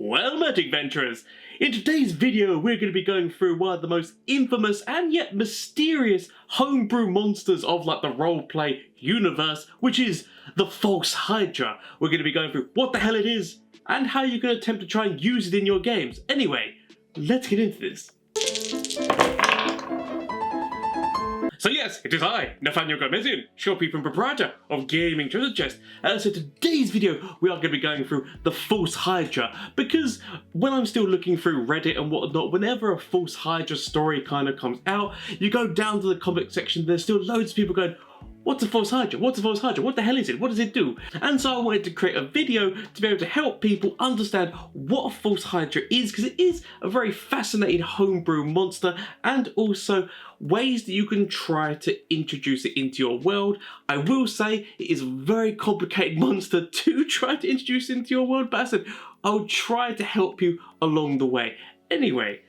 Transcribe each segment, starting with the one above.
Well met, adventurers! In today's video we're going to be going through one of the most infamous and yet mysterious homebrew monsters of like the roleplay universe, which is the false Hydra. We're going to be going through what the hell it is and how you can attempt to try and use it in your games. Anyway, let's get into this. So yes, it is I, Nathaniel Gomezian, shopkeeper and proprietor of Gaming Treasure Chest. So today's video we are going to be going through the false Hydra, because when I'm still looking through Reddit and whatnot, whenever a false Hydra story kind of comes out, you go down to the comment section, there's still loads of people going, what's a false Hydra? What's a false Hydra? What the hell is it? What does it do? And so I wanted to create a video to be able to help people understand what a false Hydra is, because it is a very fascinating homebrew monster, and also ways that you can try to introduce it into your world. I will say it is a very complicated monster to try to introduce into your world, but I said I'll try to help you along the way. Anyway,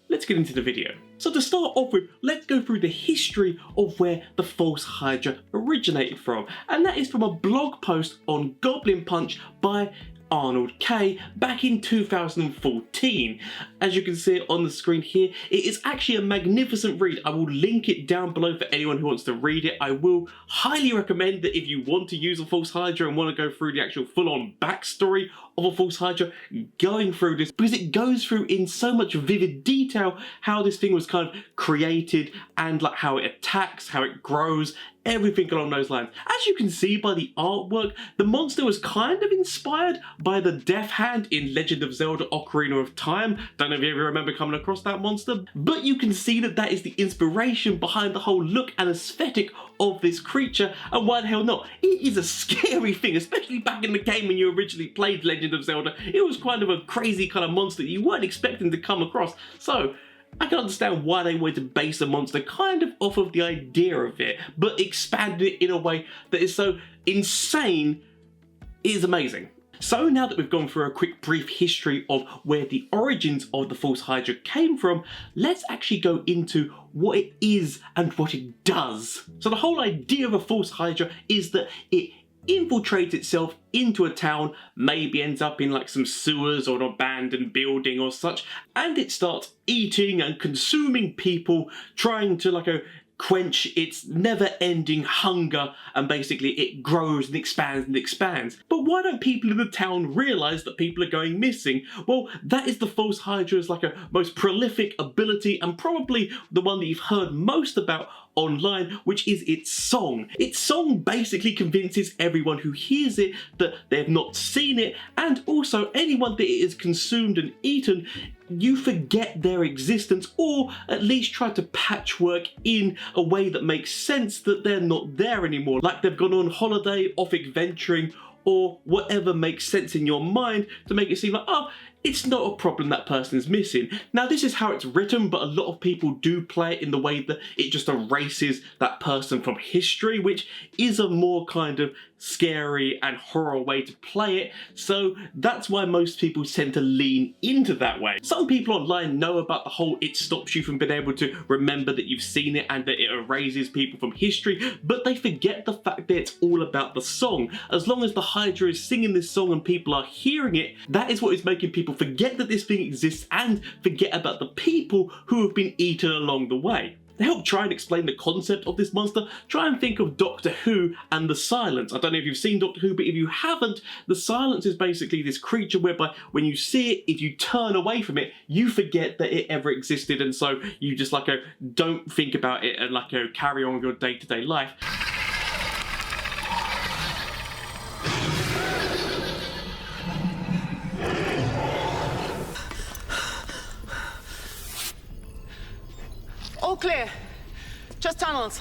let's get into the video. So to start off with, let's go through the history of where the false Hydra originated from. And that is from a blog post on Goblin Punch by Arnold K back in 2014. As you can see on the screen here, it is actually a magnificent read. I will link it down below for anyone who wants to read it. I will highly recommend that if you want to use a false Hydra and want to go through the actual full-on backstory of a false Hydra, going through this, because it goes through in so much vivid detail how this thing was kind of created and like how it attacks, how it grows, everything along those lines. As you can see by the artwork, the monster was kind of inspired by the Death Hand in Legend of Zelda Ocarina of Time. Don't know if you ever remember coming across that monster, but you can see that that is the inspiration behind the whole look and aesthetic of this creature, and why the hell not? It is a scary thing, especially back in the game when you originally played Legend of Zelda. It was kind of a crazy kind of monster that you weren't expecting to come across. So I can understand why they wanted to base a monster kind of off of the idea of it, but expanded it in a way that is so insane, it is amazing. So now that we've gone through a quick brief history of where the origins of the false Hydra came from, let's actually go into what it is and what it does. So the whole idea of a false Hydra is that it infiltrates itself into a town, maybe ends up in like some sewers or an abandoned building or such, and it starts eating and consuming people, trying to like quench its never-ending hunger, and basically it grows and expands and expands. But why don't people in the town realise that people are going missing? Well, that is the false Hydra's like a most prolific ability, and probably the one that you've heard most about online, which is its song. Its song basically convinces everyone who hears it that they have not seen it, and also anyone that it is consumed and eaten, you forget their existence, or at least try to patchwork in a way that makes sense that they're not there anymore, like they've gone on holiday, off adventuring, or whatever makes sense in your mind to make it seem like, oh, it's not a problem that person is missing. Now this is how it's written, but a lot of people do play it in the way that it just erases that person from history, which is a more kind of scary and horror way to play it, so that's why most people tend to lean into that way. Some people online know about the whole it stops you from being able to remember that you've seen it and that it erases people from history, but they forget the fact that it's all about the song. As long as the Hydra is singing this song and people are hearing it, that is what is making people forget that this thing exists and forget about the people who have been eaten along the way. To help try and explain the concept of this monster, try and think of Doctor Who and the Silence. I don't know if you've seen Doctor Who, but if you haven't, the Silence is basically this creature whereby when you see it, if you turn away from it, you forget that it ever existed, and so you just like don't think about it and like carry on with your day-to-day life. All clear. Just tunnels.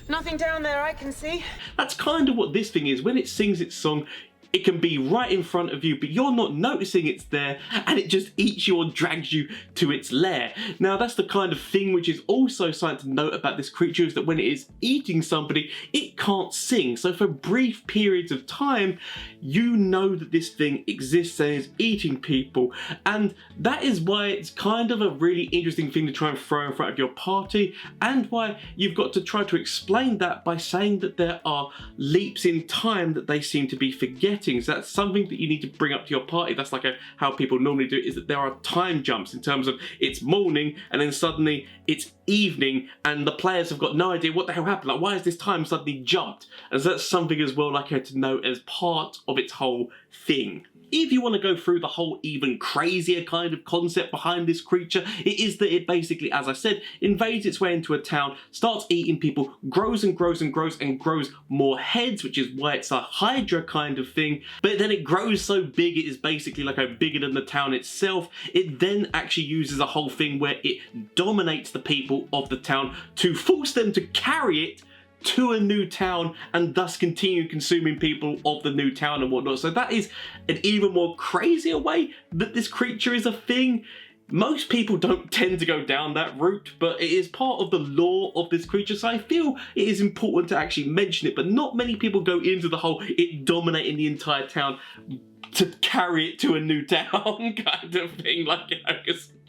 Nothing down there I can see. That's kind of what this thing is. When it sings its song, it can be right in front of you, but you're not noticing it's there, and it just eats you or drags you to its lair. Now that's the kind of thing which is also something to note about this creature, is that when it is eating somebody, it can't sing. So for brief periods of time, you know that this thing exists and is eating people. And that is why it's kind of a really interesting thing to try and throw in front of your party, and why you've got to try to explain that by saying that there are leaps in time that they seem to be forgetting forgetting. So that's something that you need to bring up to your party. That's like how people normally do it, is that there are time jumps in terms of it's morning and then suddenly it's evening and the players have got no idea what the hell happened. Like, why is this time suddenly jumped? And so that's something as well like to know as part of its whole thing. If you want to go through the whole even crazier kind of concept behind this creature, it is that it basically, as I said, invades its way into a town, starts eating people, grows and grows and grows and grows more heads, which is why it's a Hydra kind of thing. But then it grows so big, it is basically like bigger than the town itself. It then actually uses a whole thing where it dominates the people of the town to force them to carry it to a new town and thus continue consuming people of the new town and whatnot. So that is an even more crazier way that this creature is a thing. Most people don't tend to go down that route, but it is part of the lore of this creature, so I feel it is important to actually mention it, but not many people go into the whole it dominating the entire town to carry it to a new town kind of thing, like, you know,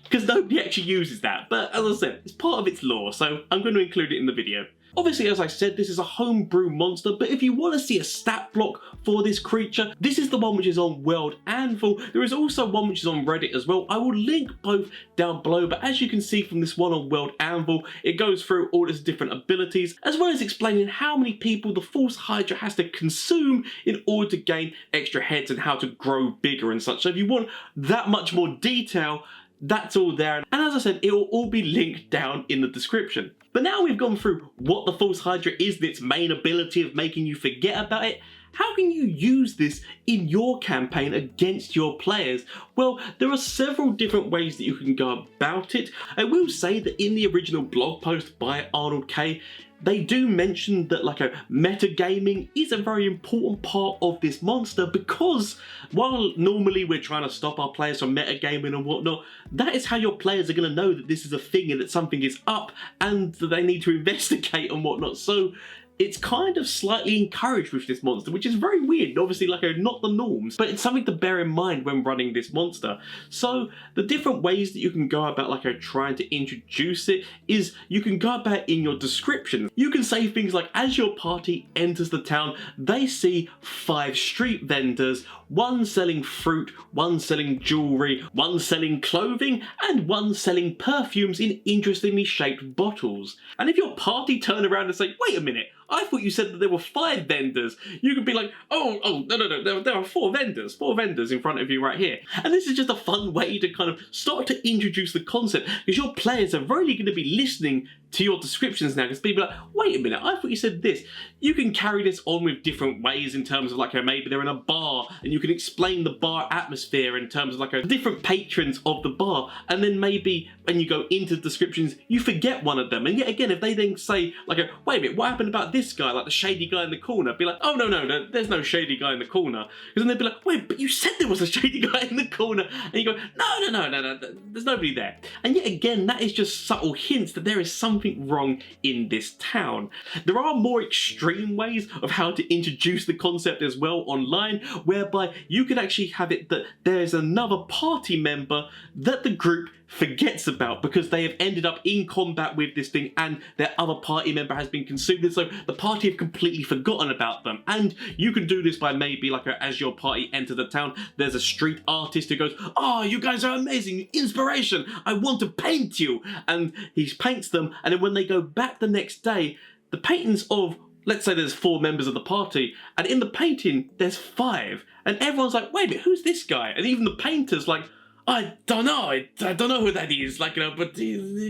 because nobody actually uses that. But as I said, it's part of its lore, so I'm going to include it in the video. Obviously, as I said, this is a homebrew monster, but if you want to see a stat block for this creature, this is the one which is on World Anvil. There is also one which is on Reddit as well. I will link both down below, but as you can see from this one on World Anvil, it goes through all its different abilities, as well as explaining how many people the False Hydra has to consume in order to gain extra heads and how to grow bigger and such. So if you want that much more detail, that's all there. And as I said, it will all be linked down in the description. But now we've gone through what the False Hydra is and its main ability of making you forget about it, how can you use this in your campaign against your players? Well, there are several different ways that you can go about it. I will say that in the original blog post by Arnold K, they do mention that metagaming is a very important part of this monster, because while normally we're trying to stop our players from metagaming and whatnot, that is how your players are going to know that this is a thing and that something is up and that they need to investigate and whatnot. So it's kind of slightly encouraged with this monster, which is very weird. Obviously, not the norms, but it's something to bear in mind when running this monster. So the different ways that you can go about trying to introduce it is you can go about in your description. You can say things like, as your party enters the town, they see 5 street vendors, 1 selling fruit, 1 selling jewelry, 1 selling clothing, and 1 selling perfumes in interestingly shaped bottles. And if your party turn around and say, wait a minute, I thought you said that there were 5 vendors. You could be like, oh, no, there are 4 vendors in front of you right here. And this is just a fun way to kind of start to introduce the concept, because your players are really going to be listening to your descriptions now, because people are like, wait a minute, I thought you said this. You can carry this on with different ways in terms of maybe they're in a bar and you can explain the bar atmosphere in terms of different patrons of the bar, and then maybe when you go into descriptions you forget one of them, and yet again if they then say wait a minute, what happened about this guy, the shady guy in the corner, be like, oh no, there's no shady guy in the corner, because then they'd be like, wait, but you said there was a shady guy in the corner, and you go, no, there's nobody there. And yet again, that is just subtle hints that there is something wrong in this town. There are more extreme ways of how to introduce the concept as well online, whereby you can actually have it that there's another party member that the group forgets about because they have ended up in combat with this thing and their other party member has been consumed, and so the party have completely forgotten about them. And you can do this by maybe as your party enter the town, there's a street artist who goes, oh, you guys are amazing, inspiration, I want to paint you, and he paints them, and then when they go back the next day, the paintings of, let's say there's 4 members of the party, and in the painting there's 5, and everyone's like, wait a minute, who's this guy? And even the painter's like, I don't know who that is, but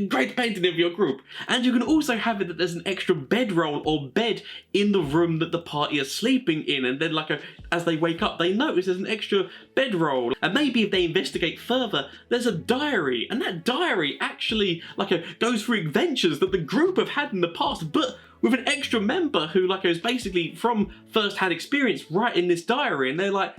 great painting of your group. And you can also have it that there's an extra bedroll or bed in the room that the party are sleeping in, and then as they wake up they notice there's an extra bedroll. And maybe if they investigate further, there's a diary, and that diary actually goes through adventures that the group have had in the past, but with an extra member who is basically from first-hand experience writing this diary, and they're like,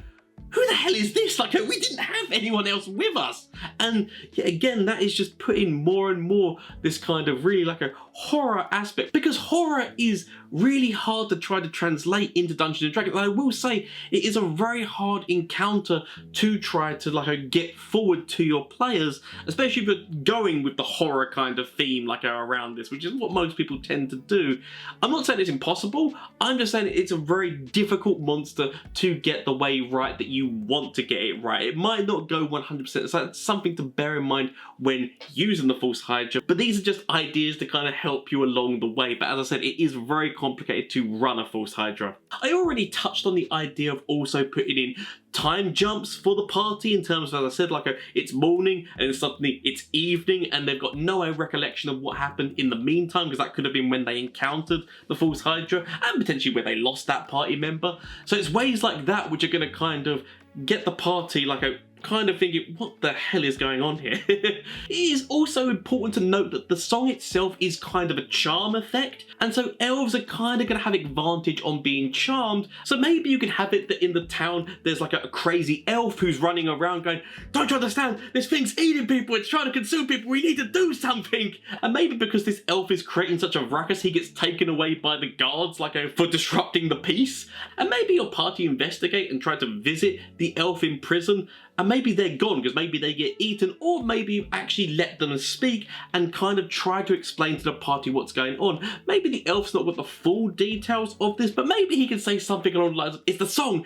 who the hell is this? We didn't have anyone else with us. And yet again, that is just putting more and more this kind of really like a horror aspect, because horror is really hard to try to translate into Dungeons and Dragons. And I will say it is a very hard encounter to try to like get forward to your players, especially if you're going with the horror kind of theme like around this, which is what most people tend to do. I'm not saying it's impossible, I'm just saying it's a very difficult monster to get the way right that you want to get it right. It might not go 100%, so that's something to bear in mind when using the False Hydra, but these are just ideas to kind of help you along the way. But as I said, it is very complicated to run a False Hydra. I already touched on the idea of also putting in time jumps for the party in terms of, as I said, like it's morning and then suddenly it's evening and they've got no recollection of what happened in the meantime, because that could have been when they encountered the False Hydra and potentially where they lost that party member. So it's ways like that which are going to kind of get the party like a kind of thinking, what the hell is going on here? It is also important to note that the song itself is kind of a charm effect, and so elves are kind of going to have advantage on being charmed. So maybe you can have it that in the town there's like a crazy elf who's running around going, don't you understand, this thing's eating people, it's trying to consume people, we need to do something. And maybe because this elf is creating such a ruckus, he gets taken away by the guards like for disrupting the peace. And maybe your party investigate and try to visit the elf in prison, and maybe they're gone because maybe they get eaten, or maybe you actually let them speak and kind of try to explain to the party what's going on. Maybe the elf's not got the full details of this, but maybe he can say something along the lines of, it's the song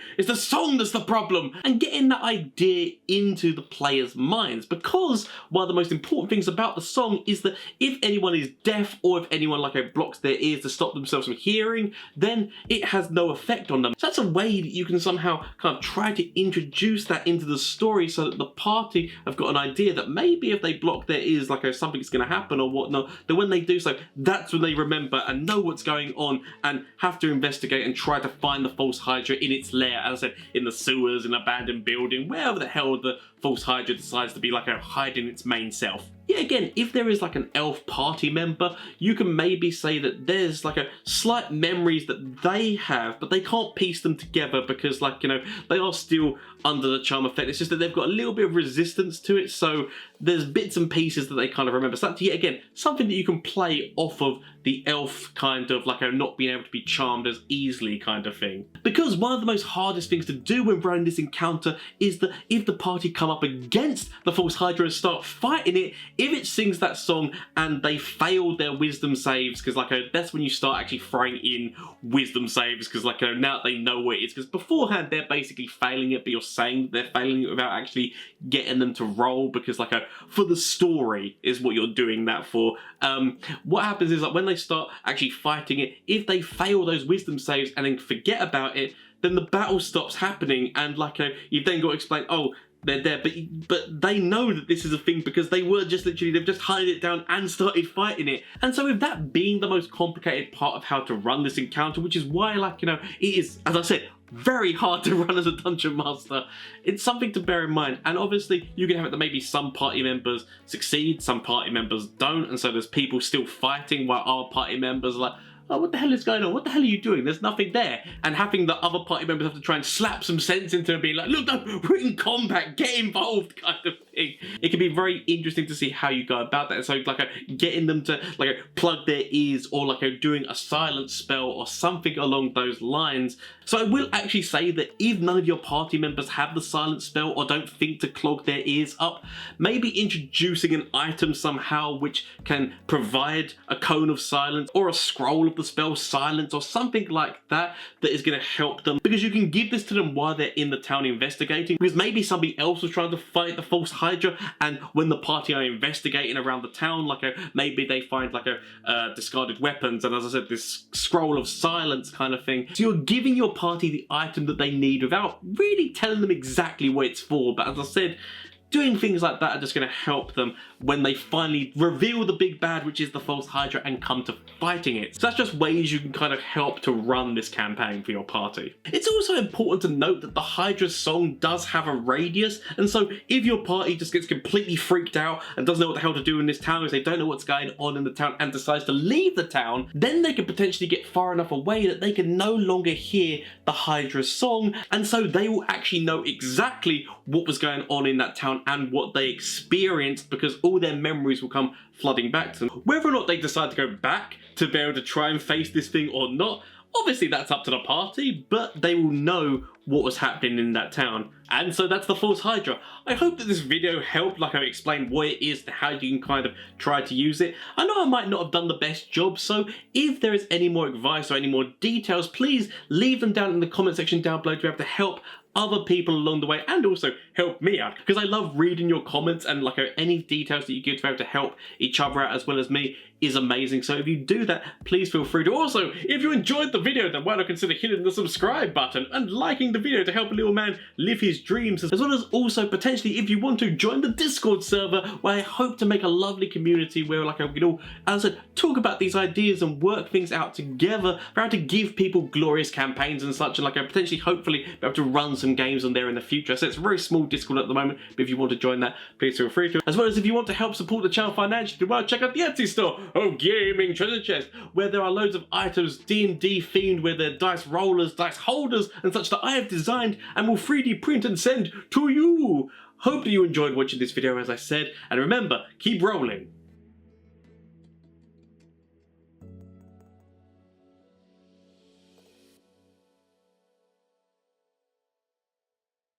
that's the problem, and getting that idea into the players' minds. Because one of the most important things about the song is that if anyone is deaf, or if anyone like blocks their ears to stop themselves from hearing, then it has no effect on them. So that's a way that you can somehow kind of try to introduce that into the story, so that the party have got an idea that maybe if they block their ears like something's going to happen or whatnot, then when they do so, that's when they remember and know what's going on and have to investigate and try to find the False Hydra in its lair, as I said, in the sewers, in an abandoned building, wherever the hell the False Hydra decides to be like hiding its main self. Yeah, again, if there is like an elf party member, you can maybe say that there's like slight memories that they have, but they can't piece them together because they are still under the charm effect. It's just that they've got a little bit of resistance to it, so there's bits and pieces that they kind of remember. So that's, yet again, something that you can play off of the elf kind of not being able to be charmed as easily kind of thing. Because one of the most hardest things to do when running this encounter is that if the party come up against the False Hydra and start fighting it, if it sings that song and they fail their wisdom saves, because that's when you start actually throwing in wisdom saves, because now they know what it is, because beforehand they're basically failing it, but you're saying they're failing it without actually getting them to roll, because for the story is what you're doing that for. What happens is when they start actually fighting it, if they fail those wisdom saves and then forget about it, then the battle stops happening, and you've then got to explain, oh, they're there, but they know that this is a thing because they were just literally, they've just hid it down and started fighting it. And so with that being the most complicated part of how to run this encounter, which is why it is, as I said, very hard to run as a dungeon master, it's something to bear in mind. And obviously you can have it that maybe some party members succeed, some party members don't, and so there's people still fighting while our party members are like, oh, what the hell is going on? What the hell are you doing? There's nothing there. And having the other party members have to try and slap some sense into them, being like, look, no, we're in combat, get involved, kind of thing. It can be very interesting to see how you go about that. So getting them to plug their ears, or doing a silence spell or something along those lines. So I will actually say that if none of your party members have the silence spell or don't think to clog their ears up, maybe introducing an item somehow which can provide a cone of silence or a scroll of the spell silence or something like that is going to help them, because you can give this to them while they're in the town investigating, because maybe somebody else was trying to fight the False Hydra, and when the party are investigating around the town, maybe they find discarded weapons and, as I said, this scroll of silence kind of thing. So you're giving your party the item that they need without really telling them exactly what it's for, but as I said, doing things like that are just going to help them when they finally reveal the big bad, which is the False Hydra, and come to fighting it. So that's just ways you can kind of help to run this campaign for your party. It's also important to note that the Hydra song does have a radius, and so if your party just gets completely freaked out and doesn't know what the hell to do in this town, because they don't know what's going on in the town, and decides to leave the town, then they can potentially get far enough away that they can no longer hear the Hydra song, and so they will actually know exactly what was going on in that town and what they experienced, because all their memories will come flooding back to them. Whether or not they decide to go back to be able to try and face this thing or not, obviously that's up to the party, but they will know what was happening in that town. And so that's the False Hydra. I hope that this video helped, like I explained what it is and how you can kind of try to use it. I know I might not have done the best job, so if there is any more advice or any more details, please leave them down in the comment section down below to be able to help other people along the way and also help me out, because I love reading your comments, and like any details that you give to be able to help each other out as well as me is amazing. So if you do that, please feel free to. Also, if you enjoyed the video, then why not consider hitting the subscribe button and liking the video to help a little man live his dreams, as well as also potentially if you want to join the Discord server, where I hope to make a lovely community where like we can all, as I said, talk about these ideas and work things out together for how to give people glorious campaigns and such, and like I potentially hopefully be able to run some games on there in the future. So it's a very small Discord at the moment, but if you want to join that, please feel free to. As well as if you want to help support the channel financially, well, check out the Etsy store of Gaming Treasure Chest, where there are loads of items D&D themed, where they're dice rollers, dice holders and such that I have designed and will 3D print and send to you. Hope that you enjoyed watching this video, as I said, and remember, keep rolling.